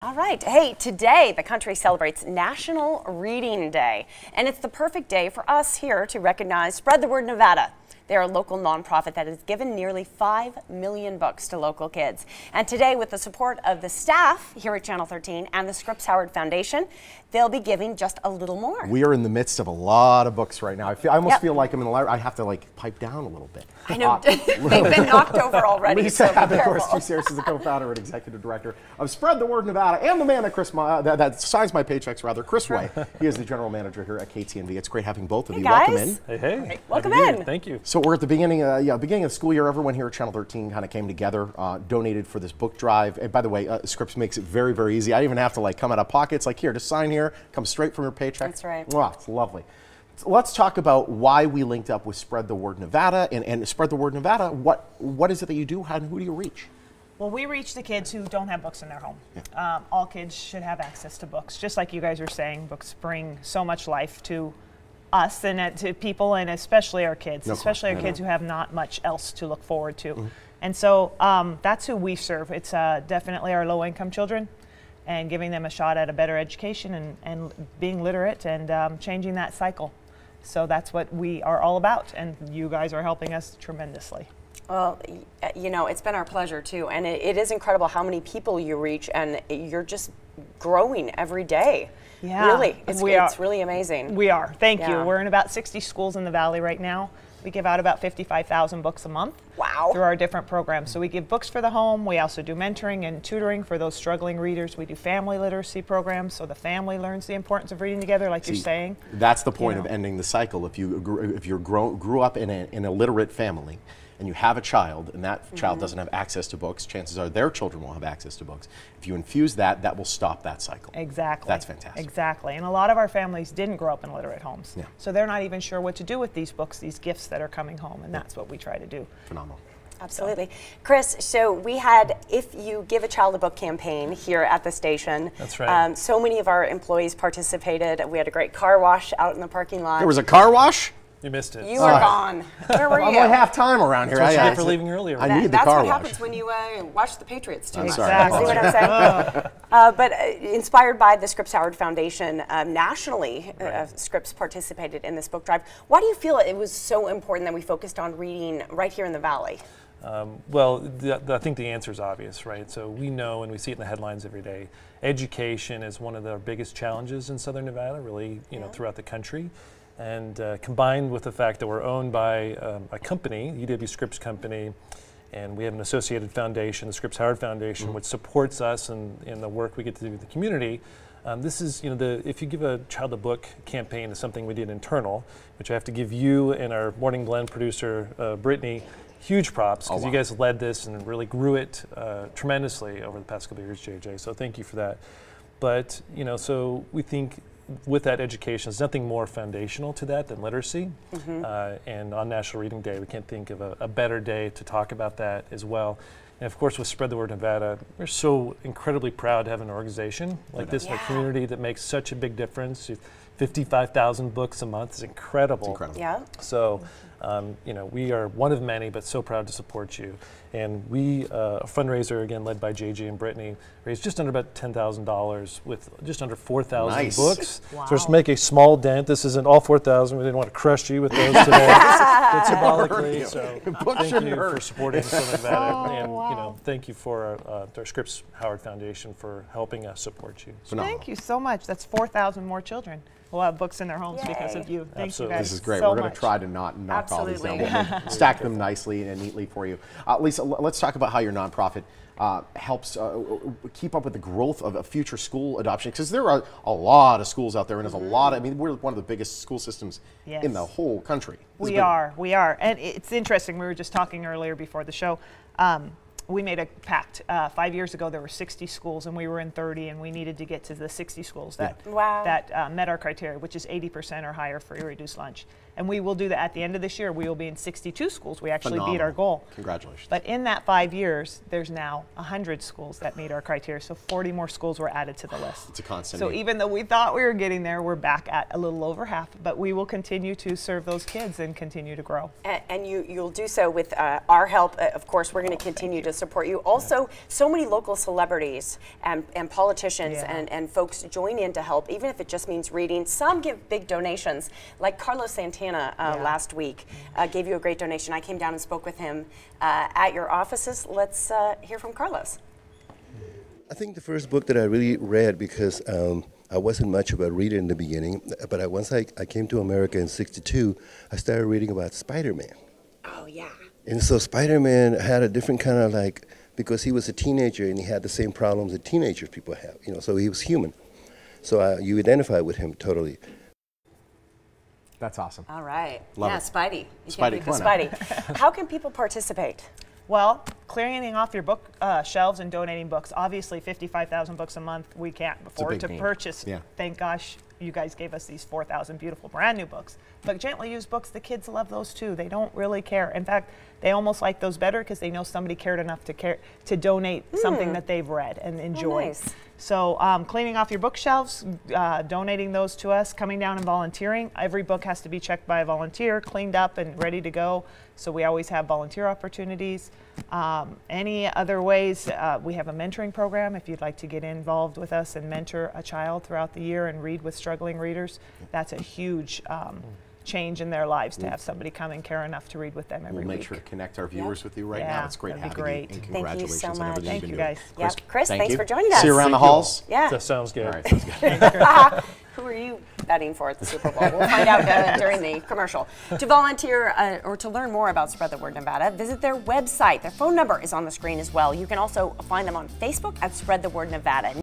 All right. Hey, today the country celebrates National Reading Day, and it's the perfect day for us here to recognize Spread the Word Nevada. They're a local nonprofit that has given nearly 5 million books to local kids. And today, with the support of the staff here at Channel 13 and the Scripps Foundation, they'll be giving just a little more. We are in the midst of a lot of books right now. I almost feel like I'm in the library. I have to like pipe down a little bit. I know. They've been knocked over already. Lisa so Abbott, of course, is the co-founder and executive director of Spread the Word Nevada, and the man that signs my paychecks, rather, Chris Way. He is the general manager here at KTNV. It's great having both of you. Guys. Welcome in. Hey, hey. Right, welcome in. Thank you. So we're at the beginning of the school year. Everyone here at Channel 13 kind of came together, donated for this book drive. And by the way, Scripps makes it very, very easy. I even have to like come out of pockets, like here, just sign here, come straight from your paycheck. That's right. Wow, it's lovely. So let's talk about why we linked up with Spread the Word Nevada and Spread the Word Nevada. What is it that you do? How and who do you reach? Well, we reach the kids who don't have books in their home. Yeah. All kids should have access to books. Just like you guys are saying, books bring so much life to us and to people, and especially our kids, who have not much else to look forward to. Mm-hmm. And so that's who we serve. It's definitely our low-income children, and giving them a shot at a better education and being literate and changing that cycle. So that's what we are all about, and you guys are helping us tremendously. Well, you know, it's been our pleasure too, and it is incredible how many people you reach, and you're just growing every day. Yeah, really, it's really amazing. We are. Thank you. We're in about 60 schools in the Valley right now. We give out about 55,000 books a month. Wow. Through our different programs. So we give books for the home. We also do mentoring and tutoring for those struggling readers. We do family literacy programs, so the family learns the importance of reading together, like you're saying. That's the point of ending the cycle. If you grew up in a literate family, and you have a child, and that child doesn't have access to books, chances are their children will have access to books. If you infuse that, that will stop that cycle. Exactly. That's fantastic. Exactly. And a lot of our families didn't grow up in literate homes. Yeah. So they're not even sure what to do with these books, these gifts that are coming home, and that's what we try to do. Phenomenal. Absolutely. Chris, so we had If You Give a Child a Book campaign here at the station. That's right. So many of our employees participated. We had a great car wash out in the parking lot. There was a car wash? You missed it. You were gone. Where were you? I'm only half time around here. That's what you get for leaving earlier. I need the That's car what wash. happens when you watch the Patriots too much. Exactly. See what I'm saying? But inspired by the Scripps Foundation, nationally, Scripps participated in this book drive. Why do you feel it was so important that we focused on reading right here in the Valley? Well, I think the answer is obvious, right? So we know, and we see it in the headlines every day, education is one of the biggest challenges in Southern Nevada, really, throughout the country. And combined with the fact that we're owned by a company, UW Scripps Company, and we have an associated foundation, the Scripps Foundation, which supports us in the work we get to do with the community. This is, If You Give a Child a Book campaign is something we did internal, which I have to give you and our Morning Blend producer, Brittany, huge props, because you guys led this and really grew it tremendously over the past couple of years, JJ, so thank you for that. But, so we think with that education, there's nothing more foundational to that than literacy. And on National Reading Day, we can't think of a better day to talk about that as well. And of course, with Spread the Word Nevada, we're so incredibly proud to have an organization like this in the community that makes such a big difference. 55,000 books a month is incredible. It's incredible. Yeah. So, we are one of many, but so proud to support you. And we, a fundraiser, again, led by JJ and Brittany, raised just under about $10,000 with just under 4,000 books. Wow. So just make a small dent. This isn't all 4,000. We didn't want to crush you with those today. But symbolically, so thank you for supporting Southern Nevada. And, thank you for our Scripps Howard Foundation for helping us support you. Thank you so much. That's 4,000 more children who have books in their homes because of you. Thank you guys. This is great. So We're going much. to try to not knock all these down. We'll stack them nicely and neatly for you. Lisa, let's talk about how your nonprofit helps keep up with the growth of future school adoption, because there are a lot of schools out there, and there's a lot of, we're one of the biggest school systems in the whole country. We are. And it's interesting, we were just talking earlier before the show, we made a pact. 5 years ago, there were 60 schools, and we were in 30, and we needed to get to the 60 schools that met our criteria, which is 80% or higher for reduced lunch. And we will do that at the end of this year. We will be in 62 schools. We actually beat our Phenomenal. goal. Congratulations. But in that 5 years, there's now 100 schools that meet our criteria. So 40 more schools were added to the list. It's a constant So need. even though we thought we were getting there, we're back at a little over half. But we will continue to serve those kids and continue to grow. And you'll do so with our help. Of course, we're going to continue to support you. Also, so many local celebrities and politicians and folks join in to help, even if it just means reading. Some give big donations, like Carlos Santana last week gave you a great donation. I came down and spoke with him at your offices. Let's hear from Carlos. I think the first book that I really read, because I wasn't much of a reader in the beginning, but once I came to America in '62, I started reading about Spider-Man. Oh, yeah. And so Spider-Man had a different kind of like, because he was a teenager and he had the same problems that teenagers people have, you know, so he was human. So you identify with him totally. That's awesome. All right. Love yeah, it. Spidey. You Spidey, can't come beat on the Spidey. How can people participate? Well, clearing off your book shelves and donating books. Obviously, 55,000 books a month, we can't afford to big need. purchase. Yeah. Thank gosh you guys gave us these 4,000 beautiful brand new books. But gently used books, the kids love those too. They don't really care. In fact, they almost like those better because they know somebody cared enough to donate something that they've read and enjoyed. Nice. So cleaning off your bookshelves, donating those to us, coming down and volunteering. Every book has to be checked by a volunteer, cleaned up and ready to go. So we always have volunteer opportunities. Any other ways, we have a mentoring program. If you'd like to get involved with us and mentor a child throughout the year and read with struggling readers, that's a huge change in their lives to have somebody come and care enough to read with them every We'll week. make sure to connect our viewers with you right Yeah, now. It's great that'd be having great. you, and Thank you congratulations so on much. everything Thank you've you, been doing. guys. Yeah, Chris, thank thanks you. for joining us. See you around the halls. Yeah. That sounds good. All right, sounds good. Who are you betting for at the Super Bowl? We'll find out during the commercial. To volunteer or to learn more about Spread the Word Nevada, visit their website. Their phone number is on the screen as well. You can also find them on Facebook at Spread the Word Nevada.